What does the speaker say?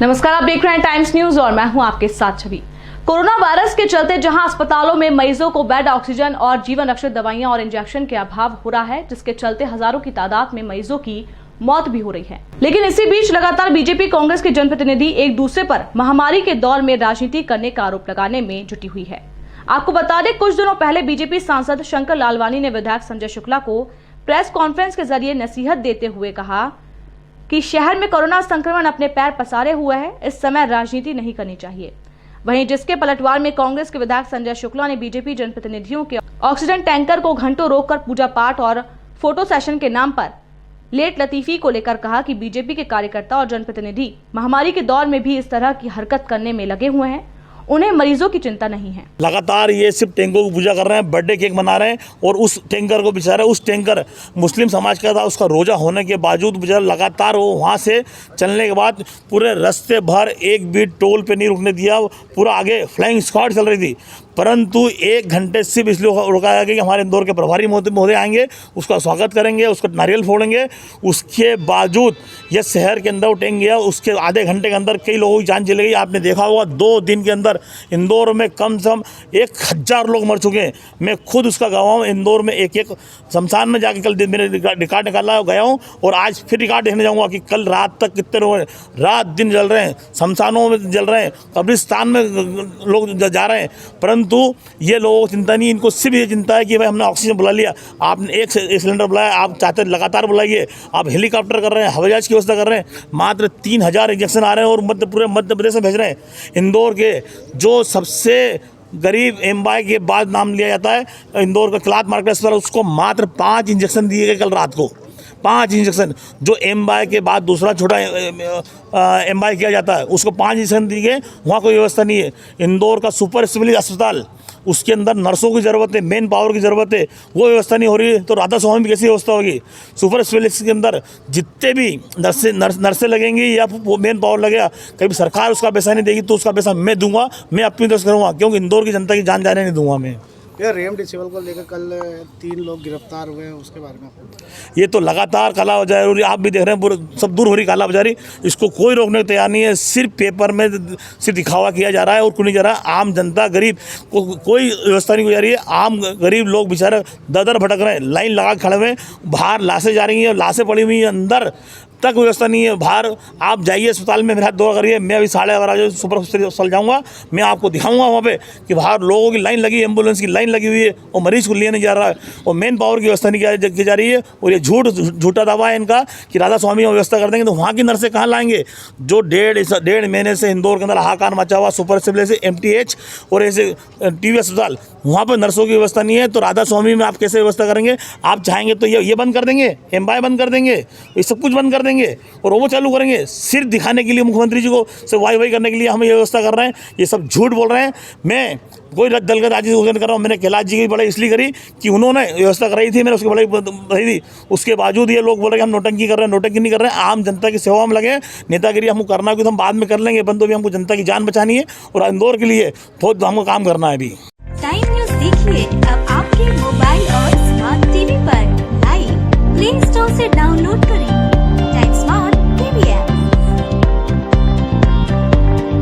नमस्कार, आप देख रहे हैं टाइम्स न्यूज और मैं हूं आपके साथ छवि। कोरोना वायरस के चलते जहां अस्पतालों में मरीजों को बेड, ऑक्सीजन और जीवन रक्षक दवाइयां और इंजेक्शन के अभाव हो रहा है, जिसके चलते हजारों की तादाद में मरीजों की मौत भी हो रही है। लेकिन इसी बीच लगातार बीजेपी कांग्रेस के जनप्रतिनिधि एक दूसरे पर महामारी के दौर में राजनीति करने का आरोप लगाने में जुटी हुई है। आपको बता दें, कुछ दिनों पहले बीजेपी सांसद शंकर लालवानी ने विधायक संजय शुक्ला को प्रेस कॉन्फ्रेंस के जरिए नसीहत देते हुए कहा कि शहर में कोरोना संक्रमण अपने पैर पसारे हुए है, इस समय राजनीति नहीं करनी चाहिए। वहीं जिसके पलटवार में कांग्रेस के विधायक संजय शुक्ला ने बीजेपी जनप्रतिनिधियों के ऑक्सीजन टैंकर को घंटों रोककर पूजा पाठ और फोटो सेशन के नाम पर लेट लतीफी को लेकर कहा कि बीजेपी के कार्यकर्ता और जनप्रतिनिधि महामारी के दौर में भी इस तरह की हरकत करने में लगे हुए हैं, उन्हें मरीजों की चिंता नहीं है। लगातार ये सिर्फ टैंकर की पूजा कर रहे हैं, बर्थडे केक मना रहे हैं और उस टैंकर को बेचारे, उस टैंकर मुस्लिम समाज का था, उसका रोजा होने के बावजूद बेचारा लगातार वो वहाँ से चलने के बाद पूरे रास्ते भर एक भी टोल पे नहीं रुकने दिया, पूरा आगे फ्लाइंग स्क्वाड चल रही थी। परंतु 1 घंटे सिर्फ इसलिए रुकाया गया कि हमारे इंदौर के प्रभारी महोदय आएंगे, उसका स्वागत करेंगे, उसका नारियल फोड़ेंगे। उसके बावजूद यह शहर के अंदर टैंक गया, उसके आधे घंटे के अंदर कई लोगों की जान चली गई। आपने देखा होगा 2 दिन के अंदर इंदौर में कम से कम 1000 लोग मर चुके हैं। मैं खुद उसका गवाह हूँ। इंदौर में एक शमशान में जाके कल मैंने रिकॉर्ड निकाला गया हूँ और आज फिर रिकॉर्ड देखने जाऊँगा कि कल रात तक कितने लोग रात दिन जल रहे हैं, शमशानों में जल रहे हैं, कब्रिस्तान में लोग जा रहे हैं। परंतु ये लोगों को चिंता नहीं, इनको सिर्फ ये चिंता है कि भाई हमने ऑक्सीजन बुला लिया, आपने एक सिलेंडर बुलाया, आप चाहते लगातार बुलाइए, आप हेलीकॉप्टर कर रहे हैं, हवाई जहाज की व्यवस्था कर रहे हैं, मात्र 3000 इंजेक्शन आ रहे हैं और पूरे मध्य प्रदेश में भेज रहे हैं। इंदौर के जो सबसे गरीब एमबाई के बाद नाम लिया जाता है, इंदौर का क्लॉथ मार्केट अस्पताल, उसको मात्र 5 इंजेक्शन दिए गए कल रात को, 5 इंजेक्शन। जो एमबाई के बाद दूसरा छोटा एमबाई किया जाता है, उसको 5 इंजेक्शन दिए गए, वहाँ कोई व्यवस्था नहीं है। इंदौर का सुपर स्पेशलिटी अस्पताल, उसके अंदर नर्सों की ज़रूरत है, मेन पावर की ज़रूरत है, वो व्यवस्था नहीं हो रही है, तो राधा स्वामी में कैसी व्यवस्था होगी? सुपर स्पेशलिस्ट के अंदर जितने भी नर्सें लगेंगी या वो मेन पावर लगेगा, कभी सरकार उसका पैसा नहीं देगी तो उसका पैसा मैं दूंगा, मैं अपनी तरफ से करूँगा, क्योंकि इंदौर की जनता की जान जाने नहीं दूंगा मैं। ये रेमडेसिविर को लेकर कल 3 लोग गिरफ्तार हुए हैं, उसके बारे में ये तो लगातार कालाबाजारी, आप भी देख रहे हैं, पूरे सब दूर हो रही कालाबाजारी। इसको कोई रोकने को तैयार नहीं है, सिर्फ पेपर में सिर्फ दिखावा किया जा रहा है और कुछ नहीं जा रहा है। आम जनता गरीब को कोई व्यवस्था नहीं हो जा रही है। आम गरीब लोग बेचारे दर भटक रहे हैं, लाइन लगा खड़े हुए, बाहर लाशें जा रही हैं, लाशें पड़ी हुई हैं, अंदर तक व्यवस्था नहीं है। बाहर आप जाइए अस्पताल में, मेरे हाथ दौरा करिए, मैं अभी 11:30 सुपर अस्पताल जाऊँगा, मैं आपको दिखाऊंगा वहाँ पे कि बाहर लोगों की लाइन लगी, एम्बुलेंस की लाइन लगी हुई है और मरीज को लिए नहीं जा रहा है और मेन पावर की व्यवस्था नहीं की जा रही है। और ये झूठा दावा है इनका कि राधा स्वामी में व्यवस्था कर देंगे, तो वहाँ की नर्सें कहाँ लाएंगे? जो डेढ़ महीने से इंदौर के अंदर हाहाकार मचा हुआ सुपर स्पेशलिटी MTH और ऐसे TV अस्पताल, वहाँ पर नर्सों की व्यवस्था नहीं है, तो राधा स्वामी में आप कैसे व्यवस्था करेंगे? आप चाहेंगे तो ये बंद कर देंगे, एमबाई बंद कर देंगे, ये सब कुछ बंद कर देंगे और वो चालू करेंगे सिर्फ दिखाने के लिए, मुख्यमंत्री जी को सिर्फ वाई करने के लिए हम ये व्यवस्था कर रहे हैं। ये सब झूठ बोल रहे हैं। मैं कोई दलगत राजनीति कर रहा हूँ, मैंने कैलाश जी की बड़ाई इसलिए करी कि उन्होंने व्यवस्था कराई थी, मैंने उसकी बड़ाई बताई थी। उसके बावजूद ये लोग बोल रहे हैं हम नोटंकी कर रहे हैं, नोटंकी नहीं कर रहे हैं, आम जनता की सेवा में लगे। नेतागिरी हमको करना है, तो हम बाद में कर लेंगे, बंदो भी हमको जनता की जान बचानी है और इंदौर के लिए बहुत हमको काम करना है अभी। टाइम न्यूज देखिए अब आपके मोबाइल और स्मार्ट टीवी पर लाइव प्ले स्टोर से डाउनलोड करें।